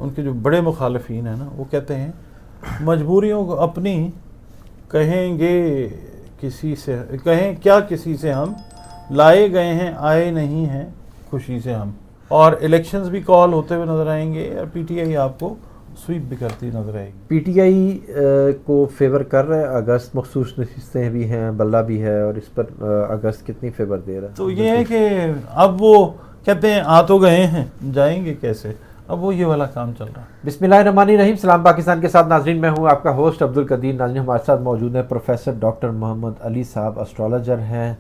ان کے جو بڑے مخالفین ہیں نا وہ کہتے ہیں مجبوریوں کو اپنی کہیں گے کسی سے، کہیں کیا کسی سے ہم، لائے گئے ہیں آئے نہیں ہیں خوشی سے ہم. اور الیکشنز بھی کال ہوتے ہوئے نظر آئیں گے اور پی ٹی آئی آپ کو سویپ بھی کرتی نظر آئے گی. پی ٹی آئی کو فیور کر رہا ہے، اگست مخصوص نشستیں بھی ہیں، بلہ بھی ہے، اور اس پر اگست کتنی فیور دے رہا ہے؟ تو یہ ہے کہ اب وہ کہتے ہیں آ تو گئے ہیں جائیں گے کیسے، اب وہ یہ والا کام چل رہا ہے. بسم اللہ الرحمن الرحیم. سلام پاکستان کے ساتھ ناظرین، میں ہوں آپ کا ہوسٹ عبد القدیر. ناظرین ہمارے ساتھ موجود ہیں پروفیسر ڈاکٹر محمد علی صاحب، اسٹرالوجر ہیں،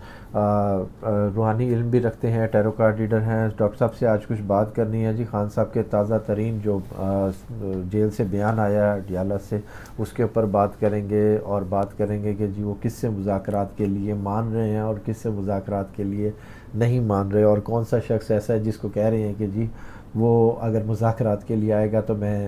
روحانی علم بھی رکھتے ہیں، ٹیرو کارڈ ریڈر ہیں. ڈاکٹر صاحب سے آج کچھ بات کرنی ہے جی. خان صاحب کے تازہ ترین جو جیل سے بیان آیا ہے ڈیالہ سے، اس کے اوپر بات کریں گے، اور بات کریں گے کہ جی وہ کس سے مذاکرات کے لیے مان رہے ہیں اور کس سے مذاکرات کے لیے نہیں مان رہے، اور کون سا شخص ایسا ہے جس کو کہہ رہے ہیں کہ جی وہ اگر مذاکرات کے لیے آئے گا تو میں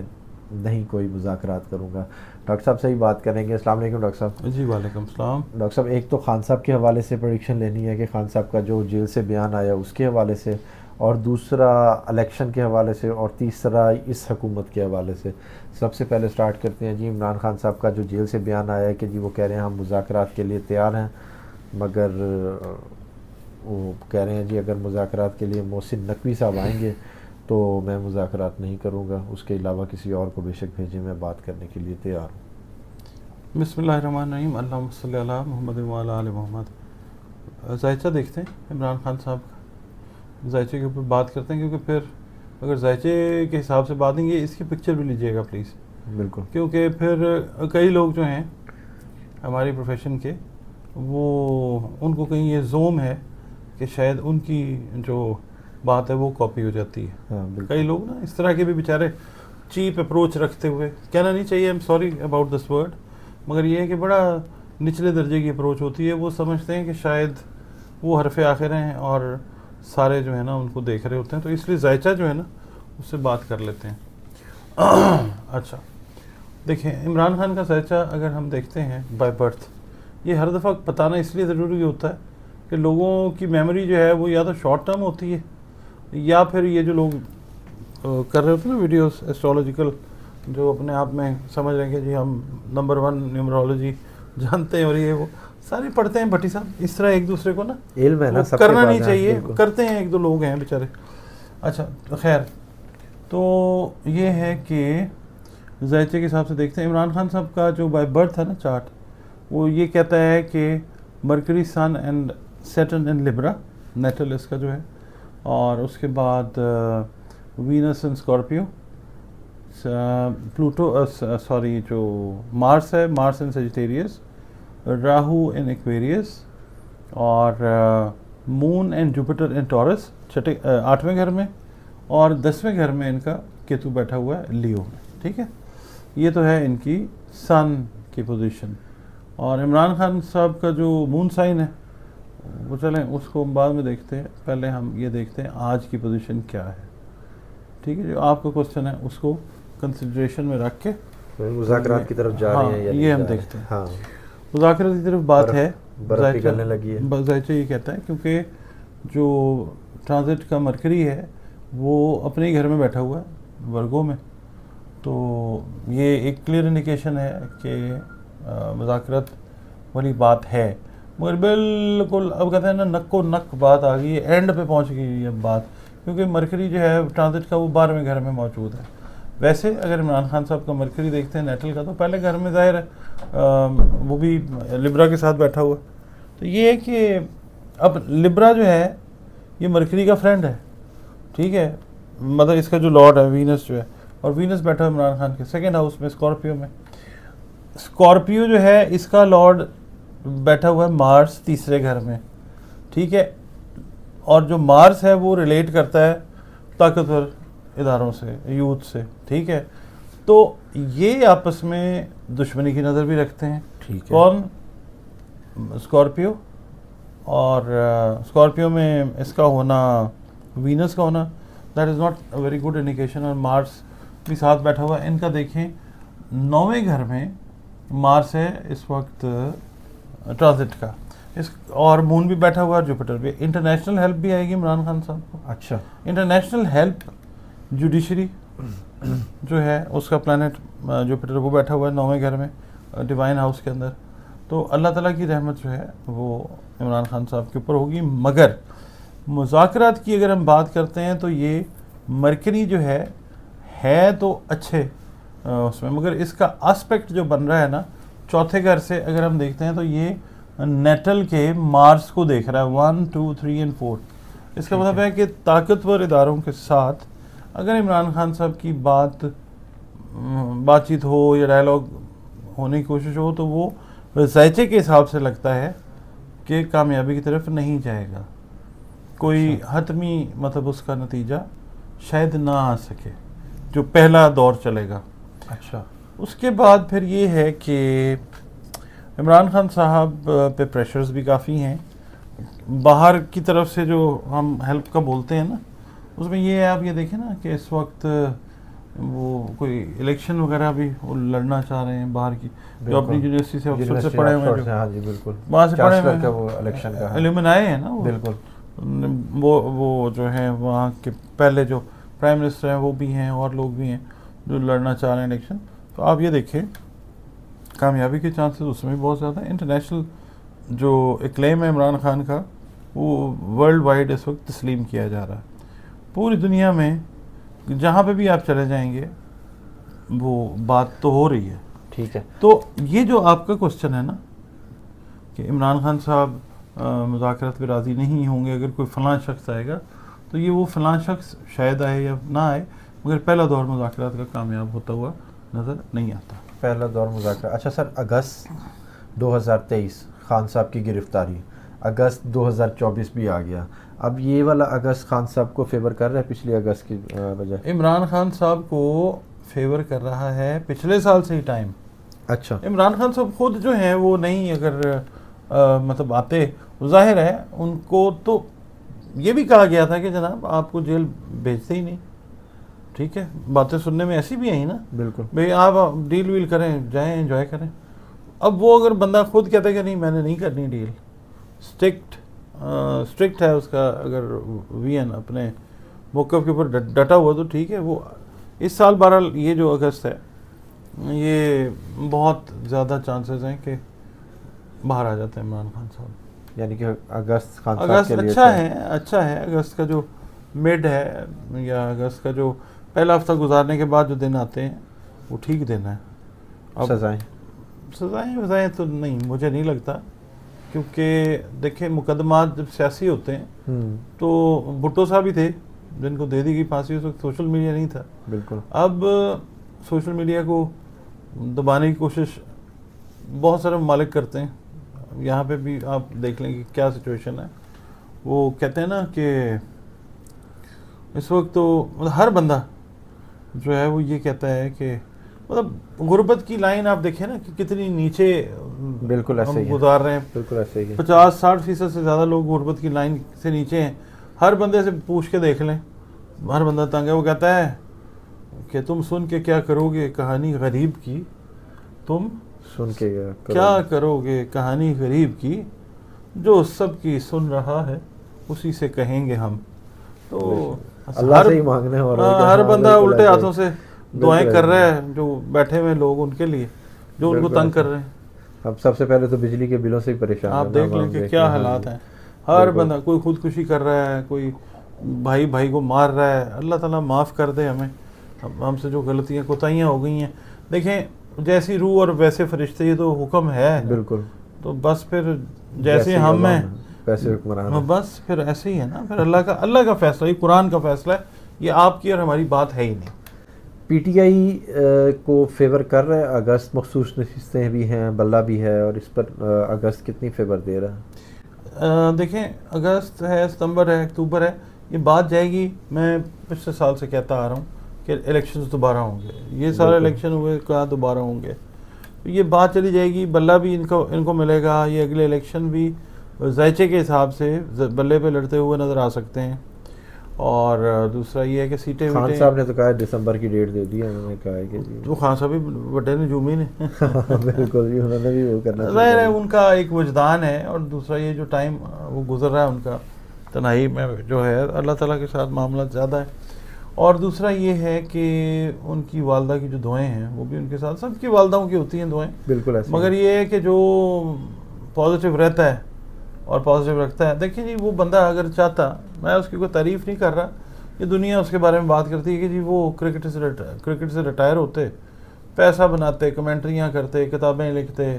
نہیں کوئی مذاکرات کروں گا. ڈاکٹر صاحب سے ہی بات کریں گے. السلام علیکم ڈاکٹر صاحب. جی وعلیکم السلام. ڈاکٹر صاحب ایک تو خان صاحب کے حوالے سے پریڈکشن لینی ہے کہ خان صاحب کا جو جیل سے بیان آیا اس کے حوالے سے، اور دوسرا الیکشن کے حوالے سے، اور تیسرا اس حکومت کے حوالے سے. سب سے پہلے سٹارٹ کرتے ہیں جی عمران خان صاحب کا جو جیل سے بیان آیا ہے کہ جی وہ کہہ رہے ہیں ہم مذاکرات کے لیے تیار ہیں، مگر وہ کہہ رہے ہیں جی اگر مذاکرات کے لیے محسن نقوی صاحب آئیں گے تو میں مذاکرات نہیں کروں گا، اس کے علاوہ کسی اور کو بے شک بھیجیں، میں بات کرنے کے لیے تیار ہوں. بسم اللہ الرحمن الرحیم. اللہم صلی علی محمد وعلی آل محمد. ذائچہ دیکھتے ہیں عمران خان صاحب کا، ذائچے کے اوپر بات کرتے ہیں، کیونکہ پھر اگر ذائچے کے حساب سے بات نہیں ہے، اس کی پکچر بھی لیجیے گا پلیز. بالکل. کیونکہ پھر کئی لوگ جو ہیں ہماری پروفیشن کے، وہ ان کو کہیں یہ زوم ہے کہ شاید ان کی جو بات ہے وہ کاپی ہو جاتی ہے. کئی لوگ نا اس طرح کے بھی بیچارے چیپ اپروچ رکھتے ہوئے، کہنا نہیں چاہیے، I'm sorry about this word, مگر یہ ہے کہ بڑا نچلے درجے کی اپروچ ہوتی ہے. وہ سمجھتے ہیں کہ شاید وہ حرف آخر ہیں اور سارے جو ہے نا ان کو دیکھ رہے ہوتے ہیں، تو اس لیے ذائچہ جو ہے نا اس سے بات کر لیتے ہیں. اچھا دیکھیں، عمران خان کا ذائچہ اگر ہم دیکھتے ہیں بائی برتھ، یہ ہر دفعہ بتانا اس لیے ضروری ہوتا ہے کہ لوگوں کی میموری جو ہے وہ یا تو شارٹ ٹرم ہوتی ہے، یا پھر یہ جو لوگ کر رہے ہوتے ہیں نا ویڈیوز ایسٹرولوجیکل، جو اپنے آپ میں سمجھ رہے ہیں کہ جی ہم نمبر 1 نیومرولوجی جانتے ہیں، اور یہ وہ ساری پڑھتے ہیں بھٹی صاحب. اس طرح ایک دوسرے کو نا علم ہے نا، سب کرنا نہیں چاہیے، کرتے ہیں ایک دو لوگ ہیں بیچارے. اچھا خیر، تو یہ ہے کہ ذائچے کے حساب سے دیکھتے ہیں عمران خان صاحب کا جو بائی برتھ ہے نا چارٹ، وہ یہ کہتا ہے کہ Mercury Sun and Saturn in Libra, natal اس کا جو ہے، اور اس کے بعد Venus in Scorpio, Pluto sorry جو مارس ہے، مارس ان سیجیٹیریس، راہو ان ایکویریس، اور Moon and Jupiter in Taurus 8ویں گھر میں، اور 10ویں گھر میں ان کا کیتو بیٹھا ہوا ہے لیو میں. ٹھیک ہے، یہ تو ہے ان کی سن کی پوزیشن. اور عمران خان صاحب کا جو مون سائن ہے وہ چلیں اس کو ہم بعد میں دیکھتے ہیں، پہلے ہم یہ دیکھتے ہیں آج کی پوزیشن کیا ہے. ٹھیک ہے، جو آپ کا کوسچن ہے اس کو کنسیڈریشن میں رکھ کے مذاکرات کی طرف جا رہے ہیں، یہ ہم دیکھتے ہیں. ہاں مذاکرات کی طرف بات ہے، پگھلنے لگی ہے. ذائچہ یہ کہتا ہے کیونکہ جو ٹرانزٹ کا مرکری ہے وہ اپنے ہی گھر میں بیٹھا ہوا ہے ورگو میں، تو یہ ایک کلیئر انڈیکیشن ہے کہ مذاکرات والی بات ہے. مگر بالکل اب کہتے ہیں نا نک و نک بات آ گئی ہے، اینڈ پہ پہنچ گئی ہے بات، کیونکہ مرکری جو ہے ٹرانزٹ کا وہ 12ویں گھر میں موجود ہے. ویسے اگر عمران خان صاحب کا مرکری دیکھتے ہیں نیٹل کا، تو پہلے گھر میں ظاہر ہے وہ بھی لبرا کے ساتھ بیٹھا ہوا. تو یہ ہے کہ اب لبرا جو ہے یہ مرکری کا فرینڈ ہے. ٹھیک ہے، مطلب اس کا جو لارڈ ہے وینس جو ہے، اور وینس بیٹھا ہے عمران خان کے 2nd ہاؤس میں اسکارپیو میں. اسکارپیو جو ہے اس کا لارڈ بیٹھا ہوا ہے مارس 3رے گھر میں. ٹھیک ہے، اور جو مارس ہے وہ ریلیٹ کرتا ہے طاقتور اداروں سے، یوتھ سے. ٹھیک ہے، تو یہ آپس میں دشمنی کی نظر بھی رکھتے ہیں. ٹھیک ہے، کون؟ اسکارپیو، اور اسکارپیو میں اس کا ہونا، وینس کا ہونا، that is not a very good indication. اور مارس بھی ساتھ بیٹھا ہوا ہے. ان کا دیکھیں 9ویں گھر میں مارس ہے اس وقت ٹرانزٹ کا، اور مون بھی بیٹھا ہوا ہے، جوپیٹر بھی. انٹرنیشنل ہیلپ بھی آئے گی عمران خان صاحب کو. اچھا، انٹرنیشنل ہیلپ، جوڈیشری، جو ہے اس کا پلانٹ جوپیٹر وہ بیٹھا ہوا ہے 9ویں گھر میں ڈیوائن ہاؤس کے اندر. تو اللہ تعالیٰ کی رحمت جو ہے وہ عمران خان صاحب کے اوپر ہوگی. مگر مذاکرات کی اگر ہم بات کرتے ہیں تو یہ مرکری جو ہے تو اچھے اس میں، مگر اس کا آسپیکٹ جو بن رہا ہے نا چوتھے گھر سے اگر ہم دیکھتے ہیں تو یہ نیٹل کے مارس کو دیکھ رہا ہے 1 2 3 اور 4. اس کا مطلب ہے کہ طاقتور اداروں کے ساتھ اگر عمران خان صاحب کی بات چیت ہو یا ڈائلاگ ہونے کی کوشش ہو تو وہ ذائچے کے حساب سے لگتا ہے کہ کامیابی کی طرف نہیں جائے گا. کوئی حتمی مطلب اس کا نتیجہ شاید نہ آ سکے جو پہلا دور چلے گا. اچھا. اس کے بعد پھر یہ ہے کہ عمران خان صاحب پہ پریشرز بھی کافی ہیں باہر کی طرف سے جو ہم ہیلپ کا بولتے ہیں نا، اس میں یہ ہے آپ یہ دیکھیں نا کہ اس وقت وہ کوئی الیکشن وغیرہ بھی وہ لڑنا چاہ رہے ہیں باہر کی، جو اپنی یونیورسٹی سے افسر سے پڑھے ہوئے ہیں، ہاں جی بالکل وہاں سے پڑھے ہوئے کا وہ الیکشن کا ایلومنائے ہیں نا وہ، بالکل وہ جو ہیں وہاں کے پہلے جو پرائم منسٹر ہیں وہ بھی ہیں اور لوگ بھی ہیں جو لڑنا چاہ رہے ہیں الیکشن. تو آپ یہ دیکھیں کامیابی کے چانسز اس میں بھی بہت زیادہ ہیں. انٹرنیشنل جو اکلیم ہے عمران خان کا وہ ورلڈ وائڈ اس وقت تسلیم کیا جا رہا ہے. پوری دنیا میں جہاں پہ بھی آپ چلے جائیں گے وہ بات تو ہو رہی ہے. ٹھیک ہے. تو یہ جو آپ کا کوسچن ہے نا کہ عمران خان صاحب مذاکرات پہ راضی نہیں ہوں گے اگر کوئی فلاں شخص آئے گا، تو یہ وہ فلاں شخص شاید آئے یا نہ آئے، مگر پہلا دور مذاکرات کا کامیاب ہوتا ہوا نظر نہیں آتا. پہلا دور مذاکرات. اچھا سر، اگست 2023 خان صاحب کی گرفتاری، اگست 2024 بھی آ گیا. اب یہ والا اگست خان صاحب کو فیور کر رہا ہے پچھلے اگست کی بجائے؟ عمران خان صاحب کو فیور کر رہا ہے پچھلے سال سے ہی ٹائم. اچھا. عمران خان صاحب خود جو ہیں وہ نہیں اگر مطلب آتے، ظاہر ہے ان کو تو یہ بھی کہا گیا تھا کہ جناب آپ کو جیل بھیجتے ہی نہیں. ٹھیک ہے، باتیں سننے میں ایسی بھی آئی نا، بالکل بھئی آپ ڈیل ویل کریں، جائیں انجوائے کریں. اب وہ اگر بندہ خود کہتا ہے کہ نہیں میں نے نہیں کرنی ڈیل، اسٹرکٹ ہے اس کا، اگر وی این اپنے موقف کے اوپر ڈٹا ہوا تو ٹھیک ہے. وہ اس سال بہرحال یہ جو اگست ہے یہ بہت زیادہ چانسز ہیں کہ باہر آ جاتے ہیں عمران خان صاحب. یعنی کہ اگست خان صاحب اگست کے لیے اچھا ہے. اگست کا جو مڈ ہے یا اگست کا جو پہلا ہفتہ گزارنے کے بعد جو دن آتے ہیں وہ ٹھیک دن ہے. اب سزائیں تو نہیں، مجھے نہیں لگتا، کیونکہ دیکھیں مقدمات جب سیاسی ہوتے ہیں تو بھٹو صاحب ہی تھے جن کو دے دی گئی پھانسی. اس وقت سوشل میڈیا نہیں تھا. بالکل. اب سوشل میڈیا کو دبانے کی کوشش بہت سارے ممالک کرتے ہیں. یہاں پہ بھی آپ دیکھ لیں کہ کیا سچویشن ہے. وہ کہتے ہیں نا کہ اس وقت تو ہر بندہ جو ہے وہ یہ کہتا ہے کہ مطلب غربت کی لائن آپ دیکھیں نا کہ کتنی نیچے بالکل ایسے ہی گزار رہے ہیں. بالکل ایسے ہی 50-60% سے زیادہ لوگ غربت کی لائن سے نیچے ہیں. ہر بندے سے پوچھ کے دیکھ لیں، ہر بندہ تنگ ہے. وہ کہتا ہے کہ تم سن کے کیا کرو گے کہانی غریب کی، تم سن کے کیا کرو گے کہانی غریب کی، جو سب کی سن رہا ہے اسی سے کہیں گے ہم. تو اللہ سے ہی مانگنا ہے. ہر بندہ الٹے ہاتھوں سے دعائیں کر رہا ہے جو بیٹھے ہوئے لوگ ان کے لیے جو ان کو تنگ کر رہے ہیں. اب سب سے پہلے تو بجلی کے بلوں سے ہی پریشان ہیں. آپ دیکھ لیں کہ کیا حالات ہیں. ہر بندہ کوئی خودکشی کر رہا ہے، کوئی بھائی کو مار رہا ہے. اللہ تعالیٰ معاف کر دے ہمیں، ہم سے جو غلطیاں کوتاہیاں ہو گئی ہیں. دیکھیں جیسی روح اور ویسے فرشتے، یہ تو حکم ہے. بالکل. تو بس پھر جیسے ہم ہیں ویسے حکمران، بس پھر ایسے ہی ہے نا. پھر اللہ کا فیصلہ، یہ قرآن کا فیصلہ ہے، یہ آپ کی اور ہماری بات ہے ہی نہیں. پی ٹی آئی کو فیور کر رہا ہے. اگست مخصوص نشستیں بھی ہیں، بلہ بھی ہے، اور اس پر اگست کتنی فیور دے رہا ہے؟ دیکھیں اگست ہے، ستمبر ہے، اکتوبر ہے، یہ بات جائے گی. میں پچھلے سال سے کہتا آ رہا ہوں کہ الیکشنز دوبارہ ہوں گے. یہ سارے الیکشن ہوئے کہاں دوبارہ ہوں گے، یہ بات چلی جائے گی. بلہ بھی ان کو ملے گا. یہ اگلے الیکشن بھی ذائچے کے حساب سے بلے پہ لڑتے ہوئے نظر آ سکتے ہیں. اور دوسرا یہ ہے کہ سیٹیں خان صاحب نے تو کہا دسمبر کی ڈیٹ دے دی ہے. انہوں نے کہا ہے کہ وہ خان صاحب بھی بڑے نجومی نے بالکل جی، انہوں نے بھی وہ کرنا ظاہر ہے ان کا ایک وجدان ہے. اور دوسرا یہ جو ٹائم وہ گزر رہا ہے ان کا تنہائی میں جو ہے، اللہ تعالیٰ کے ساتھ معاملات زیادہ ہے. اور دوسرا یہ ہے کہ ان کی والدہ کی جو دعائیں ہیں وہ بھی ان کے ساتھ، سب کی والدہوں کی ہوتی ہیں دعائیں، بالکل ایسے مگر یہ ہے کہ جو پازیٹیو رہتا ہے اور پازیٹیو رکھتا ہے. دیکھیں جی وہ بندہ اگر چاہتا، میں اس کی کوئی تعریف نہیں کر رہا، یہ دنیا اس کے بارے میں بات کرتی ہے کہ جی وہ کرکٹ سے ریٹائر ہوتے، پیسہ بناتے، کمنٹریاں کرتے، کتابیں لکھتے،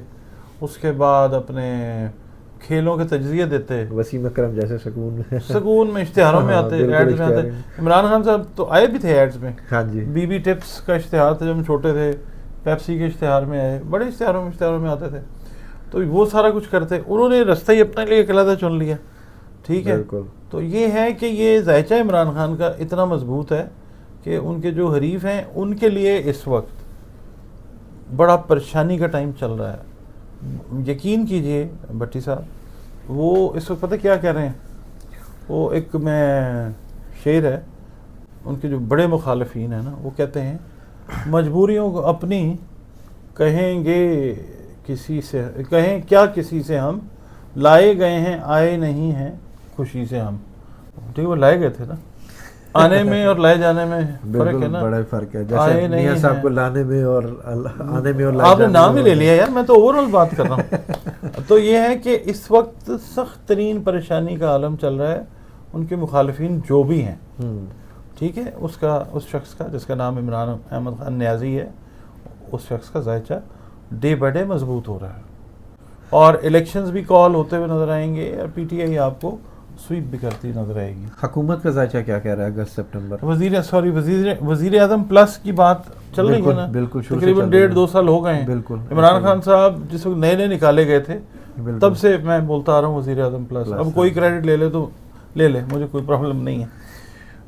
اس کے بعد اپنے کھیلوں کے تجزیے دیتے، وسیم اکرم جیسے سکون میں اشتہاروں میں آتے، ایڈز میں آتے. عمران خان صاحب تو آئے بھی تھے ایڈز میں، ہاں جی، بی بی ٹپس کا اشتہار تھا جب ہم چھوٹے تھے، پیپسی کے اشتہار میں آئے، بڑے اشتہاروں میں آتے تھے. تو وہ سارا کچھ کرتے، انہوں نے رستہ ہی اپنے لیے علیحدہ چن لیا. ٹھیک ہے، بالکل. تو یہ ہے کہ یہ ذائچہ عمران خان کا اتنا مضبوط ہے کہ ان کے جو حریف ہیں ان کے لیے اس وقت بڑا پریشانی کا ٹائم چل رہا ہے. یقین کیجئے بھٹی صاحب، وہ اس وقت پتہ کیا کہہ رہے ہیں، وہ ایک میں شعر ہے ان کے جو بڑے مخالفین ہیں نا، وہ کہتے ہیں مجبوریوں کو اپنی کہیں گے کسی سے، کہیں کیا کسی سے ہم، لائے گئے ہیں آئے نہیں ہیں خوشی سے ہم. ٹھیک ہے، وہ لائے گئے تھے نا، آنے میں اور لائے جانے میں فرق ہے نا، بڑا فرق ہے. آئے جیسے نہیں میاں صاحب ہیں. کو لانے میں اور آنے میں اور آپ نے نام ہی لے لیا یار، میں تو اوورآل بات کر رہا ہوں. تو یہ ہے کہ اس وقت سخت ترین پریشانی کا عالم چل رہا ہے. ان کے مخالفین جو بھی ہیں، ٹھیک ہے، اس شخص کا جس کا نام عمران احمد خان نیازی ہے، اس شخص کا ذائچہ ڈے بائی ڈے مضبوط ہو رہا ہے. اور الیکشنز بھی کال ہوتے ہوئے نظر آئیں گے، اور پی ٹی آئی آپ کو سویپ بھی کرتی نظر آئے گی. حکومت کا ذائچہ کیا کہہ رہا ہے اگست سپٹمبر؟ وزیر اعظم پلس کی بات چل رہی ہے نا، بالکل تقریباً 1.5-2 سال ہو گئے ہیں. بالکل. عمران خان صاحب جس وقت نئے نکالے گئے تھے تب سے میں بولتا آ رہا ہوں وزیر اعظم پلس. اب کوئی کریڈٹ لے لے تو لے لے، مجھے کوئی پرابلم نہیں ہے.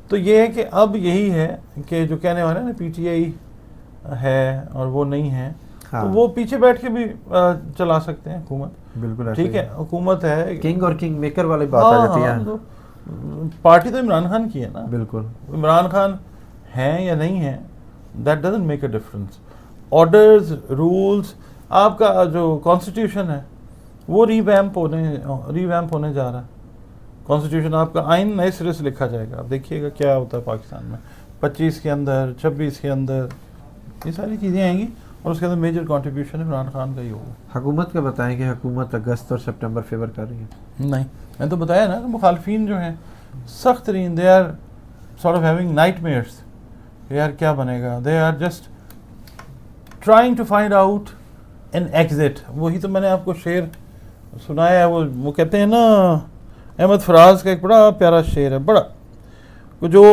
تو یہ ہے کہ اب یہی ہے کہ جو کہنے والے نا پی ٹی آئی ہے اور وہ نہیں ہے، تو وہ پیچھے بیٹھ کے بھی چلا سکتے ہیں حکومت. بالکل ٹھیک ہے، حکومت ہے، کنگ اور کنگ میکر والی بات آ جاتی ہے. پارٹی تو عمران خان کی ہے نا. بالکل. عمران خان ہیں یا نہیں ہیں، that doesn't make a difference. Orders, rules, آپ کا جو کانسٹیٹیوشن ہے وہ ریویمپ ہونے جا رہا ہے. کانسٹیٹیوشن آپ کا آئین نئے سرے سے لکھا جائے گا. آپ دیکھیے گا کیا ہوتا ہے پاکستان میں 25 کے اندر، 26 کے اندر، یہ ساری چیزیں آئیں گی، اور اس کے اندر میجر کنٹریبیوشن عمران خان کا ہی ہوگا. حکومت کا بتائیں کہ حکومت اگست اور سپٹمبر فیور کر رہی ہے؟ نہیں، میں تو بتایا نا، مخالفین جو ہیں سخت ترین، they are sort of having nightmares, یار کیا بنے گا. They are just trying to find out an exit. وہی تو میں نے آپ کو شعر سنایا ہے، وہ کہتے ہیں نا، احمد فراز کا ایک بڑا پیارا شعر ہے، بڑا، جو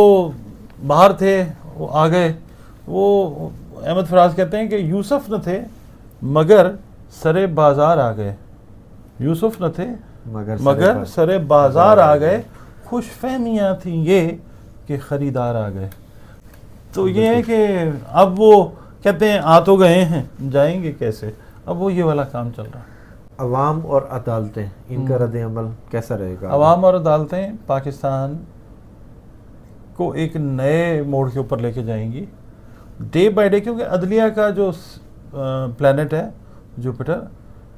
باہر تھے وہ آ گئے. وہ احمد فراز کہتے ہیں کہ یوسف نہ تھے مگر سرے بازار آ گئے. یوسف نہ تھے مگر سرے بازار آ گئے، خوش فہمیاں تھیں یہ کہ خریدار آ گئے. تو یہ ہے کہ اب وہ کہتے ہیں آ تو گئے ہیں، جائیں گے کیسے. اب وہ یہ والا کام چل رہا ہے. عوام اور عدالتیں، ان کا رد عمل کیسا رہے گا؟ عوام اور عدالتیں پاکستان کو ایک نئے موڑ کے اوپر لے کے جائیں گی ڈے بائی ڈے، کیونکہ عدلیہ کا جو پلانٹ ہے جوپیٹر،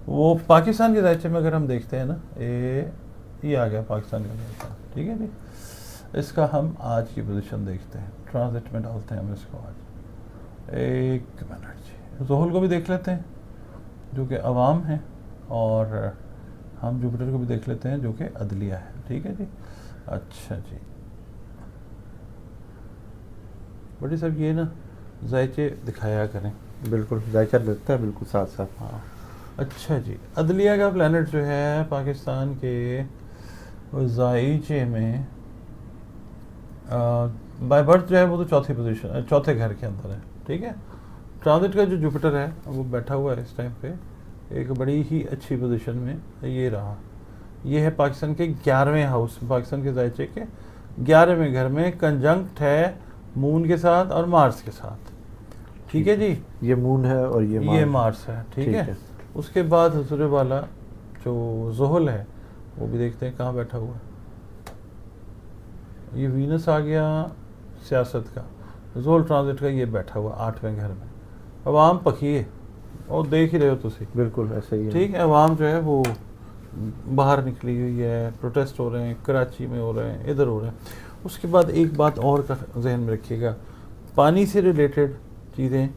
وہ پاکستان کے ذائچے میں اگر ہم دیکھتے ہیں نا، یہ آ گیا پاکستان کا ذائچہ. ٹھیک ہے جی، اس کا ہم آج کی پوزیشن دیکھتے ہیں، ٹرانزٹ میں ڈالتے ہیں ہم اس کو آج. ایک منٹ جی، زحل کو بھی دیکھ لیتے ہیں جو کہ عوام ہیں، اور ہم جوپیٹر کو بھی دیکھ لیتے ہیں جو کہ عدلیہ ہے. ٹھیک ہے جی. اچھا جی، بڑی صاحب یہ نا ذائچے دکھایا کریں. بالکل، ذائچہ لگتا ہے بالکل ساتھ ساتھ. ہاں اچھا جی، عدلیہ کا پلانٹ جو ہے پاکستان کے ذائچے میں بائی برتھ جو ہے وہ تو چوتھی پوزیشن، چوتھے گھر کے اندر ہے. ٹھیک ہے. ٹرانزٹ کا جو جوپیٹر ہے وہ بیٹھا ہوا ہے اس ٹائم پہ ایک بڑی ہی اچھی پوزیشن میں. یہ رہا، یہ ہے پاکستان کے 11ویں ہاؤس، پاکستان کے ذائچے کے 11ویں گھر میں کنجنکٹ ہے مون کے ساتھ اور مارس کے ساتھ. ٹھیک ہے جی، یہ مون ہے اور یہ مارس ہے. ٹھیک ہے. اس کے بعد حضور والا جو زحل ہے وہ بھی دیکھتے ہیں کہاں بیٹھا ہوا ہے. یہ وینس آ گیا سیاست کا، زحل ٹرانزٹ کا یہ بیٹھا ہوا 8ویں گھر میں. عوام پکیے اور دیکھ ہی رہے ہو تسی. بالکل ایسا ہی ہے. ٹھیک ہے. عوام جو ہے وہ باہر نکلی ہوئی ہے، پروٹیسٹ ہو رہے ہیں، کراچی میں ہو رہے ہیں، ادھر ہو رہے ہیں. اس کے بعد ایک بات اور کا ذہن میں رکھیے گا، پانی سے ریلیٹڈ چیزیں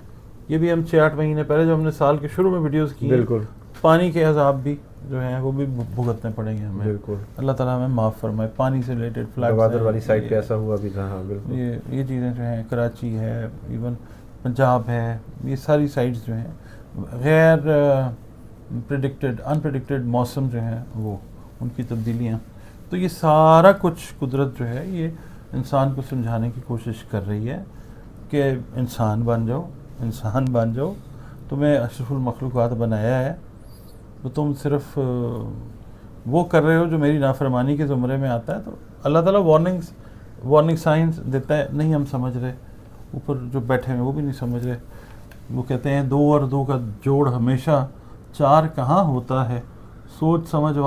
یہ بھی ہم 6-8 مہینے پہلے جو ہم نے سال کے شروع میں ویڈیوز کی، بالکل پانی کے عذاب بھی جو ہیں وہ بھی بھگتنے پڑیں گے ہمیں، بالکل اللہ تعالیٰ ہمیں معاف فرمائے. پانی سے ریلیٹڈ گوادر والی سائڈ پہ ایسا ہوا بھی تھا. ہاں بالکل یہ چیزیں جو ہیں، کراچی ہے، ایون پنجاب ہے، یہ ساری سائڈز جو ہیں غیر انپریڈکٹڈ موسم جو ہیں وہ ان کی تبدیلیاں، تو یہ سارا کچھ قدرت جو ہے یہ انسان کو سمجھانے کی کوشش کر رہی ہے کہ انسان بن جاؤ، تمہیں اشرف المخلوقات بنایا ہے، تو تم صرف وہ کر رہے ہو جو میری نافرمانی کے زمرے میں آتا ہے. تو اللہ تعالیٰ وارننگ سائنس دیتا ہے، نہیں ہم سمجھ رہے، اوپر جو بیٹھے ہیں وہ بھی نہیں سمجھ رہے. وہ کہتے ہیں 2 اور 2 کا جوڑ ہمیشہ 4 کہاں ہوتا ہے، سوچ سمجھ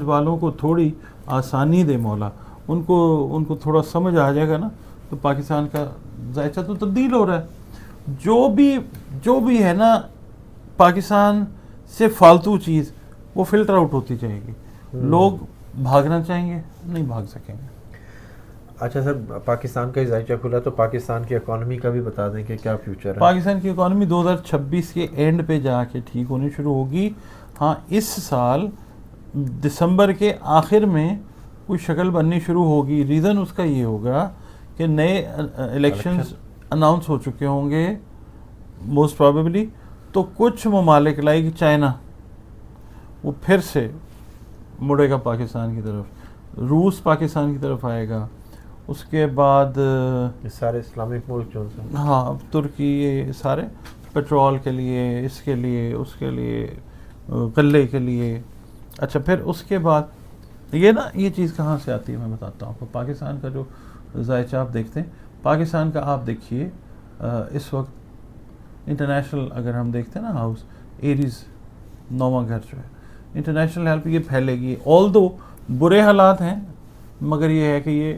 والوں کو تھوڑی آسانی دے مولا. ان کو تھوڑا سمجھ آ جائے گا نا تو پاکستان کا ذائچہ تو تبدیل ہو رہا ہے. جو بھی ہے نا پاکستان سے فالتو چیز وہ فلٹر آؤٹ ہوتی جائے گی. لوگ بھاگنا چاہیں گے، نہیں بھاگ سکیں گے. اچھا سر، پاکستان کا ہی ذائچہ کھلا تو پاکستان کی اکانومی کا بھی بتا دیں کہ کیا فیوچر ہے. پاکستان کی اکانومی 2026 کے اینڈ پہ جا کے ٹھیک ہونی شروع ہوگی. ہاں اس سال دسمبر کے آخر میں کوئی شکل بننی شروع ہوگی. ریزن اس کا یہ ہوگا کہ نئے الیکشنز اناؤنس ہو چکے ہوں گے موسٹ پروبیبلی. تو کچھ ممالک لائک چائنا وہ پھر سے مڑے گا پاکستان کی طرف، روس پاکستان کی طرف آئے گا. اس کے بعد سارے اسلامک ملک جو ہیں، ہاں ترکی، یہ سارے پیٹرول کے لیے، اس کے لیے، اس کے لیے، غلے کے لیے. اچھا پھر اس کے بعد یہ چیز کہاں سے آتی ہے میں بتاتا ہوں آپ کو. پاکستان کا جو ذائچہ آپ دیکھتے ہیں، پاکستان کا آپ دیکھیے اس وقت انٹرنیشنل اگر ہم دیکھتے ہیں نا ہاؤس ایریز 9واں گھر جو ہے، انٹرنیشنل ہیلپ یہ پھیلے گی. آل دو برے حالات ہیں مگر یہ ہے کہ یہ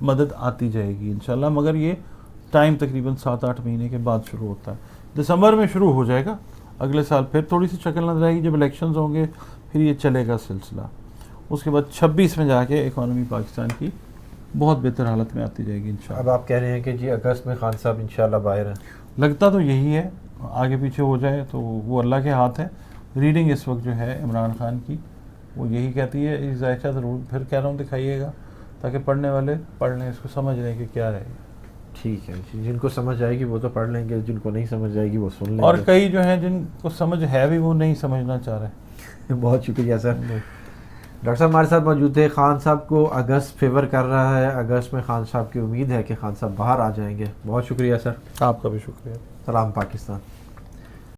مدد آتی جائے گی انشاءاللہ. مگر یہ ٹائم تقریباً 7-8 مہینے کے بعد شروع ہوتا ہے. دسمبر میں شروع ہو جائے گا، اگلے سال پھر تھوڑی سی شکل نظر آئے گی. جب الیکشنز ہوں گے پھر یہ چلے گا سلسلہ. اس کے بعد 26 میں جا کے اکانومی پاکستان کی بہت بہتر حالت میں آتی جائے گی انشاءاللہ. اب آپ کہہ رہے ہیں کہ جی اگست میں خان صاحب انشاءاللہ باہر ہیں. لگتا تو یہی ہے، آگے پیچھے ہو جائے تو وہ اللہ کے ہاتھ ہے. ریڈنگ اس وقت جو ہے عمران خان کی وہ یہی کہتی ہے. اس ذائقہ ضرور پھر کہہ رہا ہوں دکھائیے گا تاکہ پڑھنے والے پڑھ لیں، اس کو سمجھ لیں کہ کیا ہے. ٹھیک ہے، جن کو سمجھ آئے گی وہ تو پڑھ لیں گے، جن کو نہیں سمجھ آئے گی وہ سن لیں گے. اور کئی جو ہیں جن کو سمجھ ہے بھی وہ نہیں سمجھنا چاہ رہے. بہت شکریہ سر. ڈاکٹر صاحب ہمارے ساتھ موجود تھے. خان صاحب کو اگست فیور کر رہا ہے، اگست میں خان صاحب کی امید ہے کہ خان صاحب باہر آ جائیں گے. بہت شکریہ سر. آپ کا بھی شکریہ. سلام پاکستان.